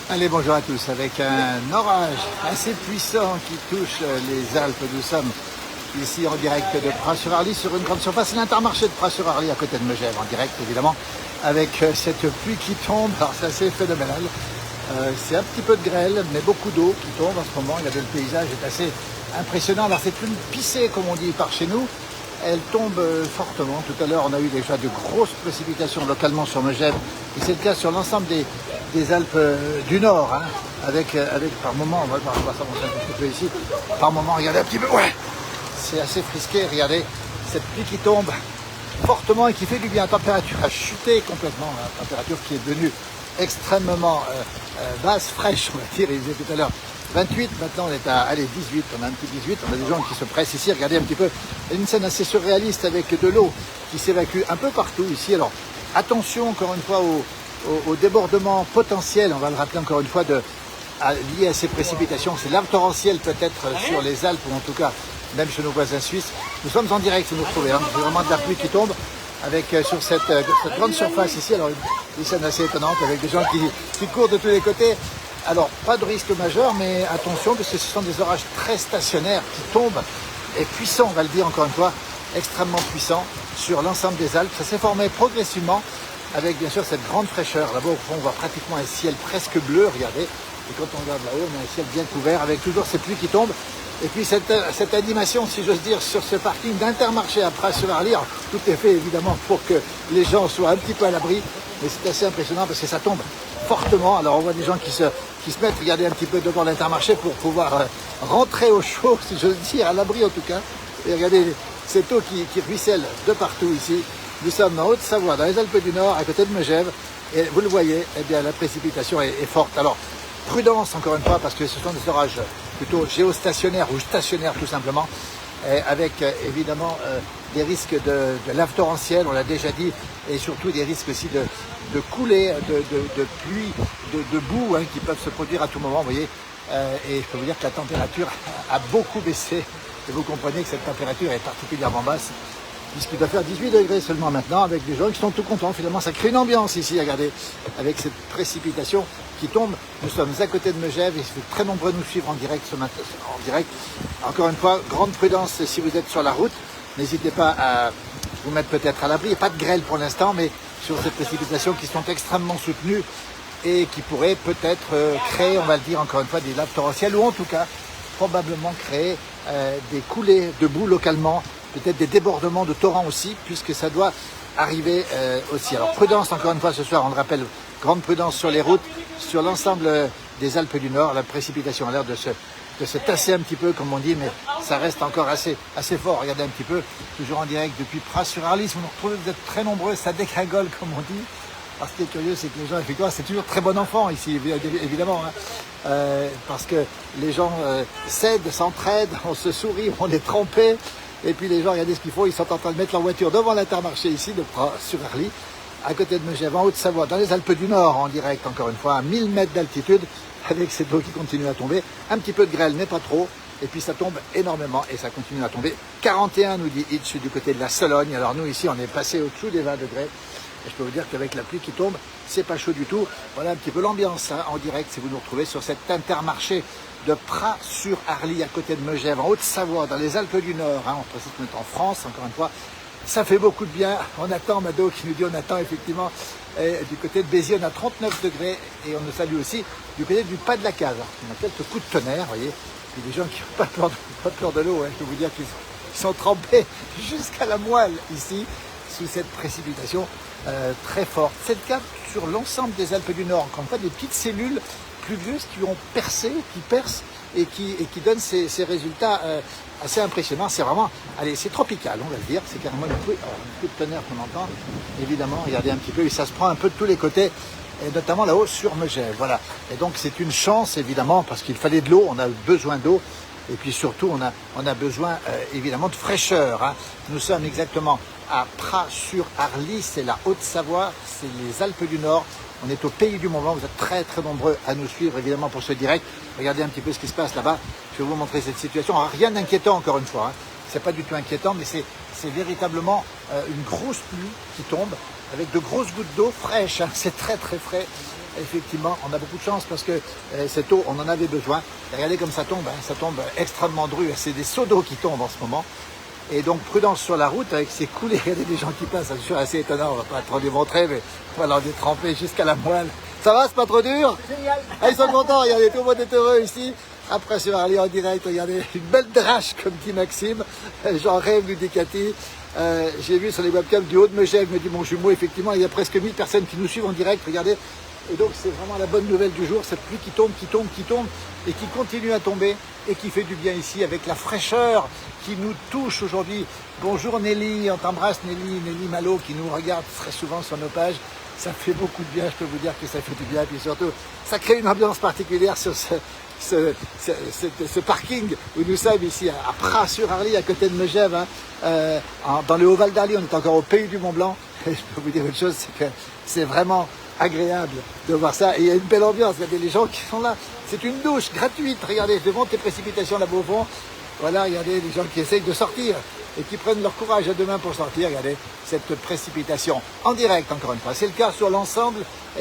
Allez, bonjour à tous. Avec un orage assez puissant qui touche les Alpes, nous sommes ici en direct de Pras-sur-Arly sur une grande surface, l'Intermarché de Pras-sur-Arly à côté de Megève, en direct évidemment, avec cette pluie qui tombe. Alors c'est assez phénoménal. C'est un petit peu de grêle, mais beaucoup d'eau qui tombe en ce moment. Regardez, le paysage est assez impressionnant. Alors c'est une pissée, comme on dit par chez nous. Elle tombe fortement. Tout à l'heure, on a eu déjà de grosses précipitations localement sur Megève. Et c'est le cas sur l'ensemble des Alpes du Nord. Hein, avec par moment, on va s'avancer un petit peu ici. Par moment, regardez un petit peu. Ouais, c'est assez frisqué. Regardez cette pluie qui tombe fortement et qui fait du bien. La température a chuté complètement. La température qui est devenue extrêmement basse, fraîche, on va dire. Il disait tout à l'heure 28, maintenant on est à 18, on a un petit 18, on a des gens qui se pressent ici, regardez un petit peu, une scène assez surréaliste avec de l'eau qui s'évacue un peu partout ici. Alors attention encore une fois au débordement potentiel, on va le rappeler encore une fois, lié à ces précipitations, c'est l'arbre torrentiel peut-être sur les Alpes, ou en tout cas même chez nos voisins suisses. Nous sommes en direct, vous nous retrouvez, hein, c'est vraiment de la pluie qui tombe avec sur cette grande surface ici. Alors une scène assez étonnante avec des gens qui courent de tous les côtés. Alors, pas de risque majeur, mais attention, parce que ce sont des orages très stationnaires qui tombent, et puissants, on va le dire encore une fois, extrêmement puissants sur l'ensemble des Alpes. Ça s'est formé progressivement, avec bien sûr cette grande fraîcheur. Là-bas, au fond, on voit pratiquement un ciel presque bleu, regardez. Et quand on regarde là-haut, on a un ciel bien couvert, avec toujours ces pluies qui tombent. Et puis cette animation, si j'ose dire, sur ce parking d'Intermarché à Pras-sur-Arly. Tout est fait évidemment pour que les gens soient un petit peu à l'abri, mais c'est assez impressionnant parce que ça tombe fortement. Alors on voit des gens qui se mettent, regardez un petit peu devant l'Intermarché pour pouvoir rentrer au chaud, si j'ose dire, à l'abri en tout cas. Et regardez cette eau qui ruisselle de partout ici. Nous sommes en Haute-Savoie, dans les Alpes du Nord, à côté de Megève. Et vous le voyez, eh bien, la précipitation est forte. Alors, prudence encore une fois, parce que ce sont des orages plutôt géostationnaires ou stationnaires tout simplement, avec évidemment des risques de lave torrentielle, on l'a déjà dit, et surtout des risques aussi de coulées, de pluie, de boue hein, qui peuvent se produire à tout moment, vous voyez. Et je peux vous dire que la température a beaucoup baissé, et vous comprenez que cette température est particulièrement basse, puisqu'il doit faire 18 degrés seulement maintenant, avec des gens qui sont tout contents. Finalement, ça crée une ambiance ici, regardez, avec cette précipitation qui tombe. Nous sommes à côté de Megève et c'est très nombreux nous suivre en direct ce matin. En direct. Encore une fois, grande prudence si vous êtes sur la route. N'hésitez pas à vous mettre peut-être à l'abri. Il n'y a pas de grêle pour l'instant, mais sur ces précipitations qui sont extrêmement soutenues et qui pourraient peut-être créer, on va le dire encore une fois, des laves torrentielles ou en tout cas probablement créer des coulées de boue localement, peut-être des débordements de torrents aussi, puisque ça doit arriver aussi. Alors prudence encore une fois ce soir, on le rappelle, grande prudence sur les routes, sur l'ensemble des Alpes du Nord. La précipitation a l'air de se tasser un petit peu comme on dit, mais ça reste encore assez fort. Regardez un petit peu, toujours en direct depuis Pras-sur-Arly. Vous nous retrouvez, vous êtes très nombreux, ça dégringole comme on dit. Alors ce qui est curieux, c'est que les gens, effectivement, c'est toujours très bon enfant ici, évidemment, hein. Parce que les gens s'aident, s'entraident, on se sourit, on est trempés. Et puis les gens, regardez ce qu'ils font, ils sont en train de mettre leur voiture devant l'Intermarché ici, de Pras-sur-Arly, à côté de Megève, en Haute-Savoie, dans les Alpes du Nord, en direct, encore une fois, à 1000 mètres d'altitude, avec cette eau qui continue à tomber. Un petit peu de grêle, mais pas trop. Et puis ça tombe énormément et ça continue à tomber. 41, nous dit Hitch, du côté de la Sologne. Alors nous, ici, on est passé au-dessous des 20 degrés. Et je peux vous dire qu'avec la pluie qui tombe, c'est pas chaud du tout. Voilà un petit peu l'ambiance hein, en direct, si vous nous retrouvez sur cet Intermarché de Pras-sur-Arly, à côté de Megève, en Haute-Savoie, dans les Alpes du Nord. Hein, on précise qu'on est en France, encore une fois. Ça fait beaucoup de bien. On attend, Mado qui nous dit on attend effectivement. Et du côté de Béziers, on a 39 degrés. Et on nous salue aussi du côté du Pas de la Case. On a quelques coups de tonnerre, vous voyez. Il y a des gens qui n'ont pas peur de l'eau. Hein. Je peux vous dire qu'ils sont trempés jusqu'à la moelle ici, sous cette précipitation très forte. C'est le cas sur l'ensemble des Alpes du Nord. Encore une fois, des petites cellules pluvieuses qui ont percé, qui percent et qui donnent ces résultats assez impressionnants. C'est vraiment, allez, c'est tropical, on va le dire. C'est carrément une pluie de tonnerre qu'on entend. Évidemment, regardez un petit peu, et ça se prend un peu de tous les côtés, et notamment là-haut sur Megève. Voilà. Et donc c'est une chance, évidemment, parce qu'il fallait de l'eau, on a besoin d'eau. Et puis surtout, on a besoin évidemment de fraîcheur. Hein. Nous sommes exactement à Pras-sur-Arly, c'est la Haute-Savoie, c'est les Alpes du Nord. On est au pays du Mont-Blanc, vous êtes très très nombreux à nous suivre évidemment pour ce direct. Regardez un petit peu ce qui se passe là-bas, je vais vous montrer cette situation. Alors, rien d'inquiétant encore une fois, hein. C'est pas du tout inquiétant, mais c'est véritablement une grosse pluie qui tombe avec de grosses gouttes d'eau fraîche, hein. C'est très très frais. effectivement, on a beaucoup de chance parce que cette eau, on en avait besoin. Et regardez comme ça tombe extrêmement dru. C'est des seaux d'eau qui tombent en ce moment. Et donc, prudence sur la route avec ces coulées. Regardez les gens qui passent, c'est assez étonnant. On va pas trop les montrer, mais voilà, on est trempé jusqu'à la moelle. Ça va, c'est pas trop dur? Génial. Ah, ils sont contents, regardez, tout le monde est heureux ici. Après sur Arly en direct, regardez, une belle drache, comme dit Maxime. J'en rêve, nous dit Cathy. J'ai vu sur les webcams du haut de Megève, me dit mon jumeau, effectivement, il y a presque 1000 personnes qui nous suivent en direct, regardez. Et donc c'est vraiment la bonne nouvelle du jour, cette pluie qui tombe, et qui continue à tomber, et qui fait du bien ici, avec la fraîcheur qui nous touche aujourd'hui. Bonjour Nelly, on t'embrasse Nelly Malo, qui nous regarde très souvent sur nos pages. Ça fait beaucoup de bien, je peux vous dire que ça fait du bien, et puis surtout, ça crée une ambiance particulière sur ce parking où nous sommes ici à Pras-sur-Arly, à côté de Megève, hein, dans le Haut-Val d'Arly. On est encore au pays du Mont-Blanc. Et je peux vous dire une chose, c'est que c'est vraiment agréable de voir ça. Et il y a une belle ambiance. Regardez les gens qui sont là. C'est une douche gratuite. Regardez, devant tes précipitations là-bas au fond. Voilà, regardez les gens qui essayent de sortir et qui prennent leur courage à deux mains pour sortir. Regardez cette précipitation en direct, encore une fois. C'est le cas sur l'ensemble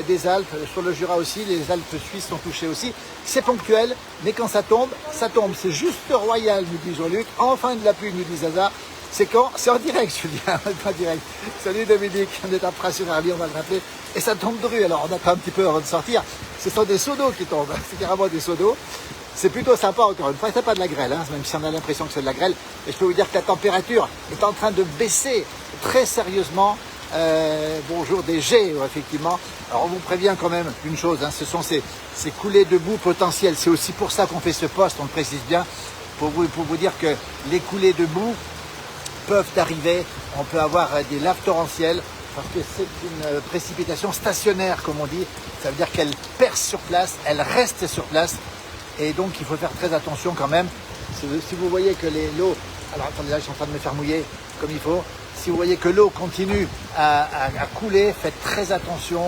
des Alpes, sur le Jura aussi. Les Alpes suisses sont touchées aussi. C'est ponctuel, mais quand ça tombe, ça tombe. C'est juste royal, nous dit Jean-Luc. Enfin de la pluie, nous dit Zaza. C'est quand? C'est en direct, Julien, en direct. Salut Dominique, on est à Pras-sur-Arly, on va le rappeler. Et ça tombe dru, alors on attend un petit peu avant de sortir. Ce sont des seaux d'eau qui tombent, c'est carrément des seaux d'eau. C'est plutôt sympa, encore une fois. C'est pas de la grêle, hein, même si on a l'impression que c'est de la grêle. Et je peux vous dire que la température est en train de baisser très sérieusement. Bonjour des jets, effectivement. Alors on vous prévient quand même une chose, hein, ce sont ces coulées de boue potentielles. C'est aussi pour ça qu'on fait ce post, on le précise bien, pour vous dire que les coulées de boue peuvent arriver. On peut avoir des laves torrentielles parce que c'est une précipitation stationnaire, comme on dit. Ça veut dire qu'elle perce sur place, elle reste sur place. Et donc, il faut faire très attention quand même. Si vous voyez que l'eau... Alors, attendez, là, je suis en train de me faire mouiller comme il faut. Si vous voyez que l'eau continue à couler, faites très attention.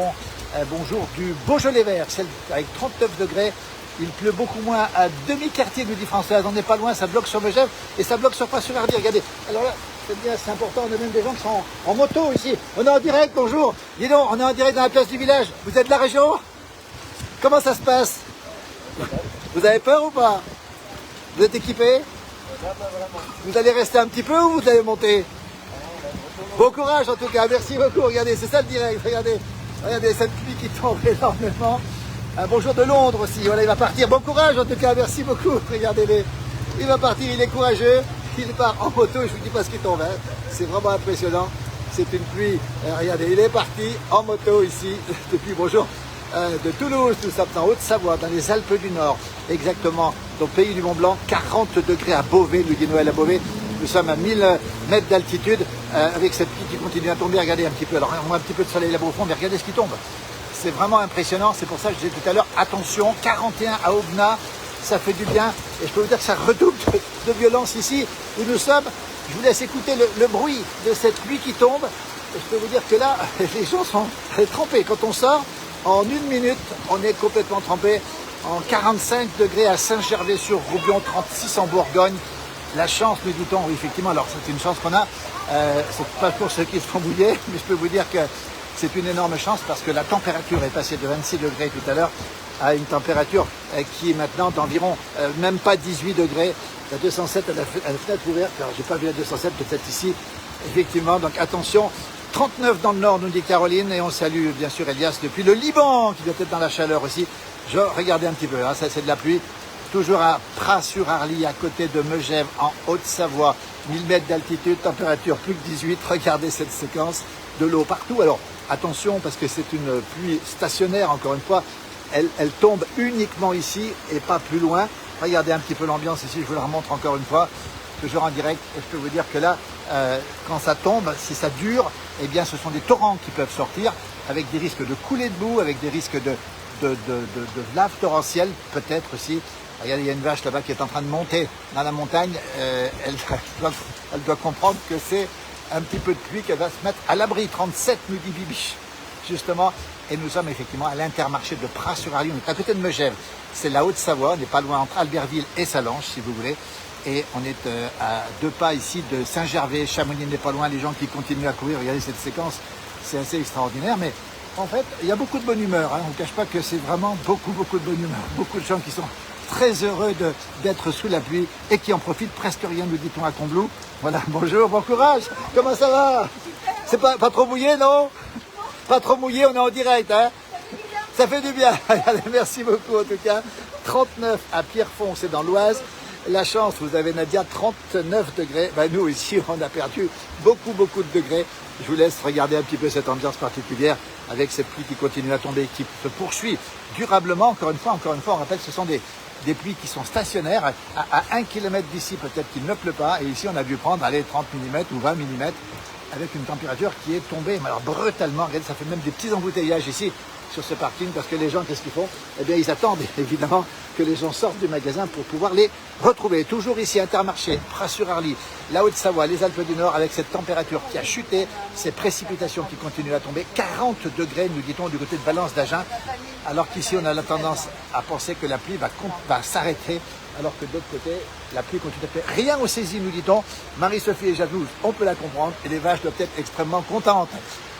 Bonjour du Beaujolais vert, avec 39 degrés. Il pleut beaucoup moins à demi-quartier, nous dit Françoise. On n'est pas loin, ça bloque sur Megève et ça bloque sur Pras-sur-Arly. Regardez. Alors là, c'est bien, c'est important. On a même des gens qui sont en moto ici. On est en direct, bonjour. Dis donc, on est en direct dans la place du village. Vous êtes de la région? Comment ça se passe? Vous avez peur ou pas? Vous êtes équipé? Vous allez rester un petit peu ou vous allez monter? Bon courage en tout cas, merci beaucoup. Regardez, c'est ça le direct. Regardez cette pluie qui tombe énormément. Bonjour de Londres aussi. Voilà, il va partir. Bon courage en tout cas, merci beaucoup. Regardez-les. Il va partir, il est courageux. Il part en moto, je vous dis pas ce qui tombe. Hein. C'est vraiment impressionnant. C'est une pluie. Regardez, il est parti en moto ici depuis bonjour. De Toulouse, nous sommes en Haute-Savoie, dans les Alpes du Nord, exactement, au pays du Mont-Blanc, 40 degrés à Beauvais, nous dit Noël à Beauvais. Nous sommes à 1000 mètres d'altitude, avec cette pluie qui continue à tomber. Regardez un petit peu, alors on a un petit peu de soleil là-bas au fond, mais regardez ce qui tombe. C'est vraiment impressionnant, c'est pour ça que je disais tout à l'heure, attention, 41 à Aubenas, ça fait du bien, et je peux vous dire que ça redouble de violence ici, où nous sommes. Je vous laisse écouter le bruit de cette pluie qui tombe, et je peux vous dire que là, les gens sont trempés. Quand on sort, en une minute, on est complètement trempé. En 45 degrés à Saint-Gervais-sur-Roubion, 36 en Bourgogne. La chance, nous dit-on, oui, effectivement, alors c'est une chance qu'on a. C'est pas pour ceux qui se font mouiller, mais je peux vous dire que c'est une énorme chance parce que la température est passée de 26 degrés tout à l'heure à une température qui est maintenant d'environ même pas 18 degrés. La 207 à la fenêtre ouverte. Alors, j'ai pas vu la 207, peut-être ici. Effectivement, donc attention. 39 dans le nord, nous dit Caroline, et on salue bien sûr Elias depuis le Liban, qui doit être dans la chaleur aussi. Je regardais un petit peu, hein, ça c'est de la pluie. Toujours à Pras-sur-Arly, à côté de Megève, en Haute-Savoie, 1000 mètres d'altitude, température plus que 18. Regardez cette séquence de l'eau partout. Alors attention, parce que c'est une pluie stationnaire, encore une fois, elle tombe uniquement ici et pas plus loin. Regardez un petit peu l'ambiance ici, je vous la remontre encore une fois. Toujours en direct, et je peux vous dire que là, quand ça tombe, si ça dure, eh bien ce sont des torrents qui peuvent sortir, avec des risques de coulée de boue, avec des risques de lave torrentielle, peut-être aussi. Regardez, il y a une vache là-bas qui est en train de monter dans la montagne, elle doit comprendre que c'est un petit peu de pluie qu'elle va se mettre à l'abri. 37, nous dit Bibiche, justement, et nous sommes effectivement à l'Intermarché de Pras-sur-Arly, on est à côté de Megève, c'est la Haute-Savoie, on n'est pas loin entre Albertville et Sallanches, si vous voulez. Et on est à 2 pas ici de Saint-Gervais, Chamonix n'est pas loin, les gens qui continuent à courir, regardez cette séquence, c'est assez extraordinaire, mais En fait, il y a beaucoup de bonne humeur. Hein. On ne cache pas que c'est vraiment beaucoup de bonne humeur. Beaucoup de gens qui sont très heureux d'être sous la pluie et qui en profitent. Presque rien, nous dit-on à Combloux. Voilà, bonjour, bon courage. Comment ça va? C'est pas trop mouillé, non? Pas trop mouillé, on est en direct. Hein. Ça fait du bien. Allez, merci beaucoup en tout cas. 39 à Pierrefonds, c'est dans l'Oise. La chance, vous avez Nadia, 39 degrés. Ben, nous ici, on a perdu beaucoup de degrés. Je vous laisse regarder un petit peu cette ambiance particulière avec cette pluie qui continue à tomber, qui se poursuit durablement. Encore une fois, on rappelle, ce sont des pluies qui sont stationnaires. À 1 km d'ici, peut-être qu'il ne pleut pas. Et ici, on a dû prendre 30 mm ou 20 mm avec une température qui est tombée, mais alors brutalement. Regardez, ça fait même des petits embouteillages ici sur ce parking, parce que les gens, qu'est-ce qu'ils font? Eh bien, ils attendent évidemment que les gens sortent du magasin pour pouvoir les retrouver. Toujours ici, Intermarché, Pras-sur-Arly, la Haute-Savoie, les Alpes du Nord, avec cette température qui a chuté, ces précipitations qui continuent à tomber. 40 degrés, nous dit-on, du côté de Valence d'Agen, alors qu'ici, on a la tendance à penser que la pluie va s'arrêter, alors que de l'autre côté, la pluie continue à faire. Rien au saisi, nous dit-on. Marie-Sophie est jalouse, on peut la comprendre, et les vaches doivent être extrêmement contentes.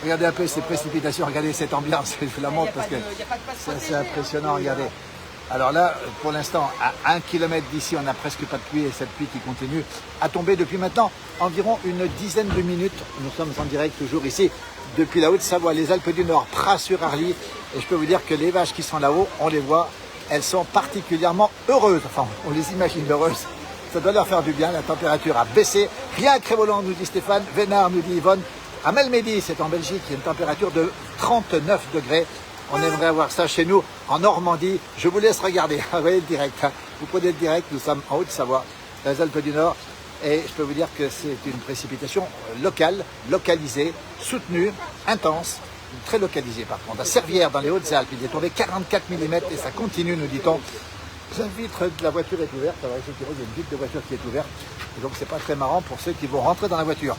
Regardez un peu ces précipitations, regardez cette ambiance, je vous la montre parce que c'est assez impressionnant, regardez. Alors là, pour l'instant, à 1 km d'ici, on n'a presque pas de pluie et cette pluie qui continue à tomber depuis maintenant environ une dizaine de minutes. Nous sommes en direct toujours ici, depuis la Haute-Savoie, les Alpes du Nord, Pras-sur-Arly. Et je peux vous dire que les vaches qui sont là-haut, on les voit, elles sont particulièrement heureuses. Enfin, on les imagine heureuses. Ça doit leur faire du bien, la température a baissé. Rien à Crévoland, nous dit Stéphane. Vénard, nous dit Yvonne. À Melmédy, c'est en Belgique, il y a une température de 39 degrés. On aimerait avoir ça chez nous, en Normandie. Je vous laisse regarder. Vous voyez le direct. Hein. Vous prenez le direct, nous sommes en Haute-Savoie, dans les Alpes du Nord. Et je peux vous dire que c'est une précipitation locale, localisée, soutenue, intense, très localisée par contre. À Servières, dans les Hautes-Alpes, il est tombé 44 mm et ça continue, nous dit-on. La vitre de la voiture est ouverte. Alors, effectivement, il y a une vitre de voiture qui est ouverte. Et donc, c'est pas très marrant pour ceux qui vont rentrer dans la voiture.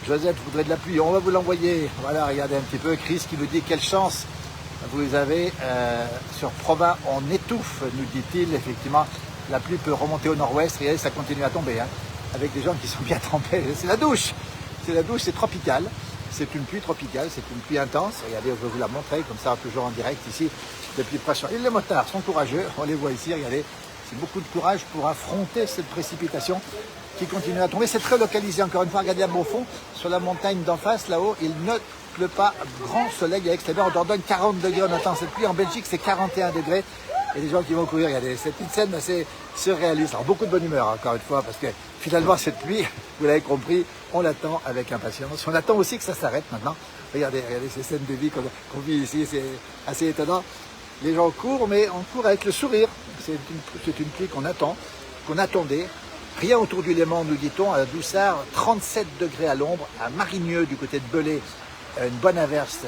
Joseph voudrait de la pluie, on va vous l'envoyer. Voilà, regardez un petit peu. Chris qui nous dit quelle chance vous avez sur Provins. On étouffe, nous dit-il. Effectivement, la pluie peut remonter au nord-ouest. Regardez, ça continue à tomber. Hein, avec des gens qui sont bien trempés. C'est la douche. C'est la douche, c'est tropical. C'est une pluie tropicale, c'est une pluie intense. Regardez, je vais vous la montrer comme ça, toujours en direct ici, depuis Pras-sur-Arly. Les motards sont courageux. On les voit ici, regardez. C'est beaucoup de courage pour affronter cette précipitation qui continue à tomber. C'est très localisé, encore une fois. Regardez à bon fond, sur la montagne d'en face, là-haut, il ne pleut pas. Grand soleil à l'extérieur. On donne 40 degrés. On attend cette pluie. En Belgique, c'est 41 degrés. Et les gens qui vont courir, regardez, cette petite scène assez surréaliste. Alors, beaucoup de bonne humeur, encore une fois, parce que finalement, cette pluie, vous l'avez compris, on l'attend avec impatience. On attend aussi que ça s'arrête maintenant. Regardez ces scènes de vie qu'on vit ici, c'est assez étonnant. Les gens courent, mais on court avec le sourire. C'est une pluie qu'on attend, qu'on attendait. Rien autour du Léman, nous dit-on, à Doussard, 37 degrés à l'ombre, à Marigneux, du côté de Belay, une bonne averse,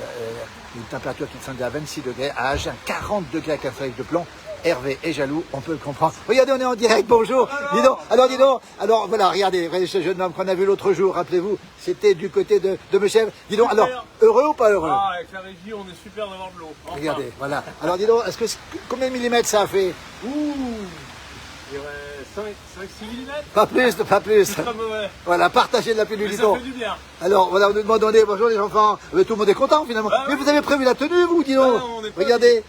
une température qui descendait à 26 degrés, à Agen, 40 degrés avec un soleil de plomb. Hervé est jaloux, on peut le comprendre. Regardez, on est en direct, bonjour. Dis donc, alors voilà, regardez, ce jeune homme qu'on a vu l'autre jour, rappelez-vous, c'était du côté de Mechèvre. Dis donc, alors, heureux ou pas heureux? Ah, avec la régie, on est super d'avoir de l'eau. Enfin. Regardez, voilà. Alors dis donc, combien de millimètres ça a fait? Ouh, je dirais 5-6 mm. Pas plus. C'est très mauvais. Voilà, partagez de la pluie du Mais ça Lidon. fait du bien. Alors, voilà, on nous demande, bonjour les enfants. Tout le monde est content finalement. Bah, mais oui. vous avez prévu la tenue, vous, dis donc. Bah, on est pas Regardez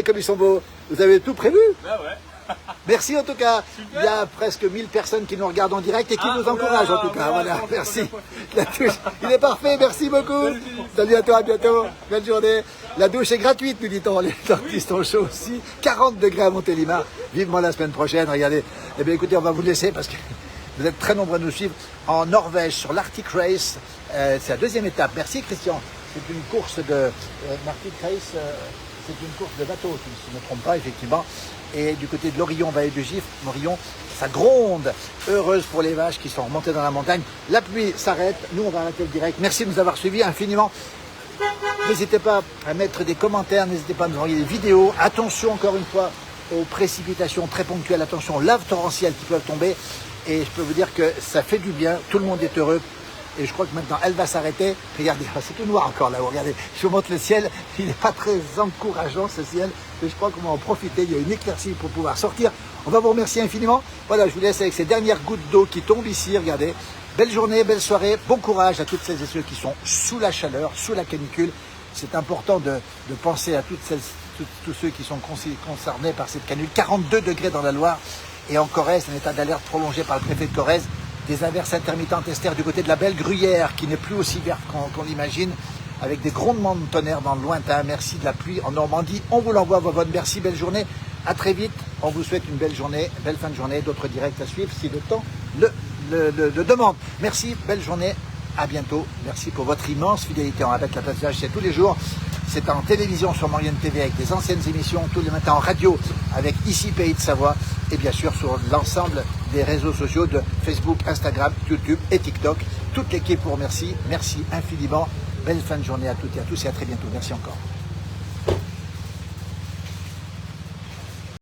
comme ils sont beaux. Vous avez tout prévu? Bah ouais. Merci en tout cas. Super. Il y a presque 1000 personnes qui nous regardent en direct et qui nous encouragent en tout cas. Voilà, merci. La douche, il est parfait, merci beaucoup. Salut à toi, à bientôt. Bonne journée. La douche est gratuite, nous dit-on. Les dentistes sont chauds aussi. 40 degrés à Montélimar. Vivement la semaine prochaine, regardez. Eh bien écoutez, on va vous laisser parce que vous êtes très nombreux à nous suivre en Norvège sur l'Arctic Race. C'est la deuxième étape. Merci Christian. C'est une course de l'Arctic Race. C'est une course de bateau, si je ne me trompe pas, effectivement. Et du côté de l'Orillon, vallée du Gifre, Morillon, ça gronde. Heureuse pour les vaches qui sont remontées dans la montagne. La pluie s'arrête. Nous, on va arrêter le direct. Merci de nous avoir suivis infiniment. N'hésitez pas à mettre des commentaires. N'hésitez pas à nous envoyer des vidéos. Attention, encore une fois, aux précipitations très ponctuelles. Attention aux laves torrentielles qui peuvent tomber. Et je peux vous dire que ça fait du bien. Tout le monde est heureux. Et je crois que maintenant, elle va s'arrêter. Regardez, c'est tout noir encore là-haut. Regardez, je vous montre le ciel. Il n'est pas très encourageant, ce ciel. Mais je crois qu'on va en profiter. Il y a une éclaircie pour pouvoir sortir. On va vous remercier infiniment. Voilà, je vous laisse avec ces dernières gouttes d'eau qui tombent ici. Regardez. Belle journée, belle soirée. Bon courage à toutes celles et ceux qui sont sous la chaleur, sous la canicule. C'est important de penser à tous ceux qui sont concernés par cette canicule. 42 degrés dans la Loire et en Corrèze, un état d'alerte prolongé par le préfet de Corrèze. Des averses intermittentes, Esther, du côté de la belle Gruyère, qui n'est plus aussi verte qu'on l'imagine, avec des grondements de tonnerre dans le lointain. Merci de la pluie en Normandie. On vous l'envoie, Vovonne. Merci, belle journée. À très vite. On vous souhaite une belle journée, belle fin de journée. D'autres directs à suivre si le temps le demande. Merci, belle journée. À bientôt. Merci pour votre immense fidélité. On répète, la place d'âge, c'est tous les jours. C'est en télévision sur Maurienne TV avec des anciennes émissions, tous les matins en radio avec Ici Pays de Savoie et bien sûr sur l'ensemble des réseaux sociaux de Facebook, Instagram, YouTube et TikTok. Toute l'équipe vous remercie. Merci infiniment. Belle fin de journée à toutes et à tous et à très bientôt. Merci encore.